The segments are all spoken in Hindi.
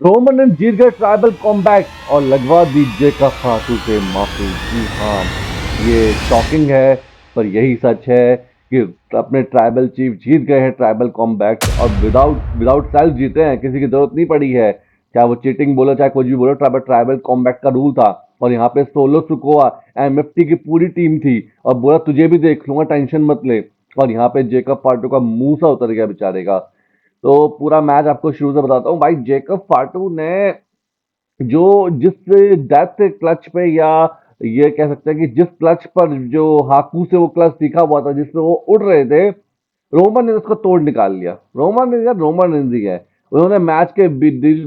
रोमन जीत गए ट्राइबल कॉम्बैट और लगवा दी जेकब फाटू से माफी। जी हाँ, ये शॉकिंग है पर यही सच है कि अपने ट्राइबल चीफ जीत गए हैं ट्राइबल कॉम्बैट और विदाउट विदाउट सेल्फ जीते हैं। किसी की जरूरत नहीं पड़ी है, चाहे वो चीटिंग बोलो चाहे कुछ भी बोलो। ट्राइबल कॉम्बैट का रूल था और यहाँ पे सोलो सुकोआ एमएफटी की पूरी टीम थी और बोला तुझे भी देख लूंगा, टेंशन मत ले। और यहाँ पे जेकब फाटू का मुंह सा उतर गया बेचारे का। तो पूरा मैच आपको शुरू से बताता हूँ भाई। जेकब फाटू ने जो जिस डेथ क्लच पे, या ये कह सकते हैं कि जिस क्लच पर जो हाकू से वो क्लच सीखा हुआ था जिससे वो उड़ रहे थे, रोमन ने उसको तोड़ निकाल लिया। रोमन रेंजी है। उन्होंने मैच के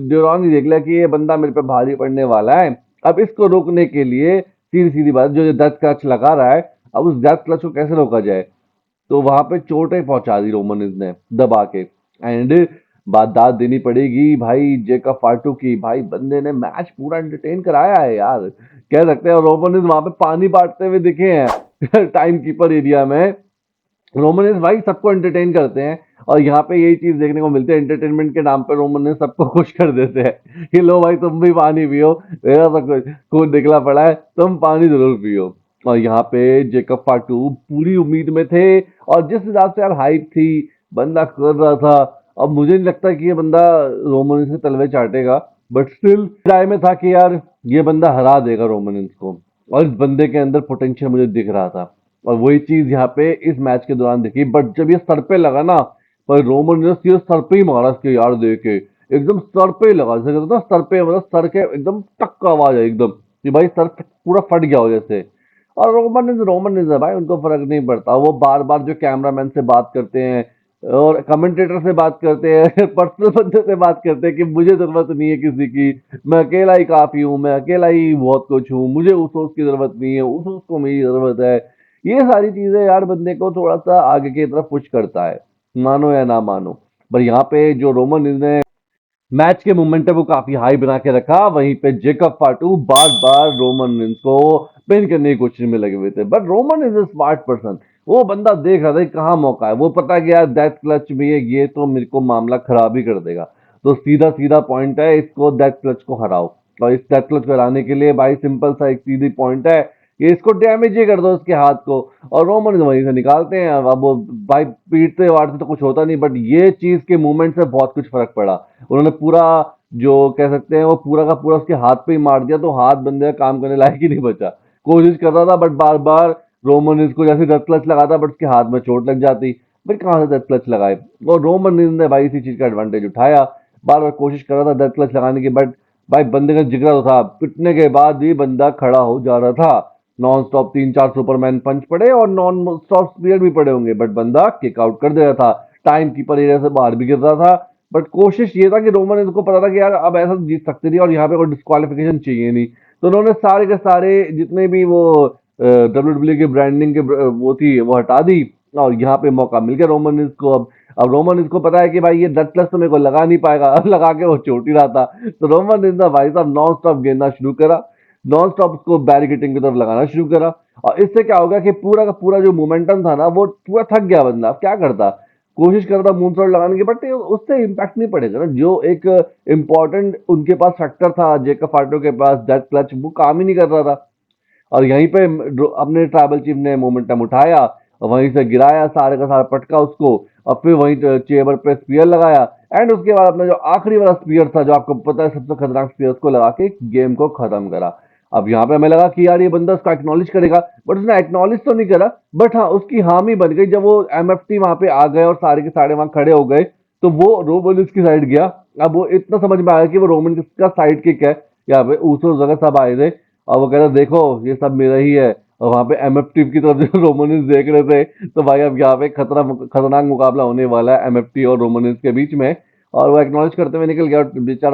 दौरान ही देख लिया कि ये बंदा मेरे पे भारी पड़ने वाला है। अब इसको रोकने के लिए सीधी सीधी बात, जो डेथ क्लच लगा रहा है, अब उस डेथ क्लच को कैसे रोका जाए। तो वहां पे चोटें पहुंचा दी रोमनिज ने दबा के। एंड बात दाद देनी पड़ेगी भाई जेकब फाटू की। भाई बंदे ने मैच पूरा एंटरटेन कराया है यार, कह सकते हैं। रोमनिज वहां पे पानी बांटते हुए दिखे हैं टाइम कीपर एरिया में। रोमनिज भाई सबको एंटरटेन करते हैं और यहाँ पे यही चीज देखने को मिलती है। एंटरटेनमेंट के नाम पे रोमनिज सबको खुश कर देते हैं कि लो भाई तुम भी पानी पियो, मेरा तो खून निकला पड़ा है, तुम पानी जरूर पियो। और यहाँ पे जेकब फाटू पूरी उम्मीद में थे और जिस हिसाब से यार हाइप थी, बंदा कर रहा था। अब मुझे नहीं लगता कि ये बंदा रोमनिज से तलवे चाटेगा, बट स्टिल राय में था कि यार ये बंदा हरा देगा रोमनिज को। और इस बंदे के अंदर पोटेंशियल मुझे दिख रहा था और वही चीज यहाँ पे इस मैच के दौरान दिखी। बट जब ये सर पे लगा ना, पर रोमन ने ये सर पे ही मारा इसके यार, दे के एकदम सर पे ही लगा। जैसे कहते हैं ना सर पे, मतलब सर के एकदम टक का आवाज है एकदम कि भाई सर पूरा फट गया हो जैसे। और रोमन है भाई, उनको फर्क नहीं पड़ता। वो बार बार जो कैमरामैन से बात करते हैं और कमेंटेटर से बात करते हैं पर्सनल बंदे से बात करते हैं कि मुझे जरूरत नहीं है किसी की, मैं अकेला ही काफी हूँ, मैं अकेला ही बहुत कुछ हूँ, मुझे उस सोच की जरूरत नहीं है, उस सोच को मेरी जरूरत है। ये सारी चीजें यार बंदे को थोड़ा सा आगे की तरफ पुश करता है, मानो या ना मानो। पर यहाँ पे जो रोमन ने मैच के मोमेंटम को काफी हाई बना के रखा, वहीं पे जेकब फाटू बार बार रोमन रिंस को पिन करने की कोशिश में लगे हुए थे। But Roman is a smart person. वो बंदा देख रहा था कि कहाँ मौका है। वो पता है कि यार डेथ क्लच में ये तो मेरे को मामला खराब ही कर देगा। तो सीधा सीधा पॉइंट है, इसको डेथ क्लच को हराओ। और इस डेथ क्लच को हराने के लिए भाई सिंपल सा एक सीधी पॉइंट है कि इसको डैमेज ही कर दो उसके हाथ को। और रोमन वहीं से निकालते हैं। अब वो भाई पीटते वाटते तो कुछ होता नहीं, बट ये चीज के मूवमेंट से बहुत कुछ फर्क पड़ा। उन्होंने पूरा जो कह सकते हैं वो पूरा का पूरा उसके हाथ पे ही मार दिया, तो हाथ बंदे का काम करने लायक ही नहीं बचा। कोशिश कर रहा था बट बार बार रोमन इसको जैसे डेथ क्लच लगाता बट उसके हाथ में चोट लग जाती। फिर कहाँ से डेथ क्लच लगाए। और रोमन ने भाई इसी चीज का एडवांटेज उठाया, बार बार कोशिश कर रहा था डेथ क्लच लगाने की। बट भाई बंदे का जिगरा तो था, पिटने के बाद भी बंदा खड़ा हो जा रहा था। नॉन स्टॉप 3-4 सुपरमैन पंच पड़े और नॉन स्टॉप स्पीयर भी पड़े होंगे, बट बंदा किक आउट कर दे रहा था। टाइम कीपर एरिया से बाहर भी गिर रहा था। बट कोशिश ये था कि रोमन इसको पता था कि यार अब ऐसा जीत सकते नहीं और यहाँ पे कोई डिस्क्वालिफिकेशन चाहिए नहीं। तो उन्होंने सारे के सारे जितने भी वो डब्ल्यूडब्ल्यू की ब्रांडिंग के वो थी वो हटा दी और यहाँ पे मौका मिल गया रोमन को। अब रोमन को पता है कि भाई ये डेथ क्लच तो मेरे को लगा नहीं पाएगा लगा के वो चोट ही रहा था। तो रोमन ने भाई साहब नॉन स्टॉप गेंदना शुरू करा, नॉन स्टॉप उसको बैरिकेटिंग की तरफ लगाना शुरू करा। और इससे क्या हो गया कि पूरा का पूरा जो मोमेंटम था ना वो पूरा थक गया बंदा। अब क्या करता, कोशिश कर रहा मून शॉट लगाने की, बट उससे इम्पैक्ट नहीं पड़ेगा ना। जो एक इम्पोर्टेंट उनके पास फैक्टर था जेकब फाटो के पास, डेथ क्लच, वो काम ही नहीं कर रहा था। और यहीं पे अपने ट्राइबल चीफ ने मोमेंटम उठाया और वहीं से गिराया सारे का सारा पटका उसको। और फिर वहीं चेबर पे स्पीयर लगाया एंड उसके बाद अपना जो आखिरी वाला स्पीयर था जो आपको पता है सबसे खतरनाक स्पीयर, उसको लगा के गेम को खत्म करा। अब यहाँ पे हमें लगा कि यार ये बंदा उसका एक्नॉलेज करेगा, बट उसने एक्नॉलेज तो नहीं करा। बट हाँ उसकी हामी बन गई जब वो एमएफटी वहां पे आ गए और सारे के सारे वहां खड़े हो गए, तो वो रोमन की साइड गया। अब वो इतना समझ में आया कि वो रोमन का साइड किक है। यहाँ पे ऊसो जगह सब आए थे और वो कह रहे देखो ये सब मेरा ही है। और वहां पे एमएफटी की तरफ जो रोमनिस देख रहे थे, तो भाई अब यहाँ पे खतरनाक मुकाबला होने वाला है एमएफटी और रोमनिस के बीच में। और वो एक्नॉलेज करते हुए निकल गया बेचारा।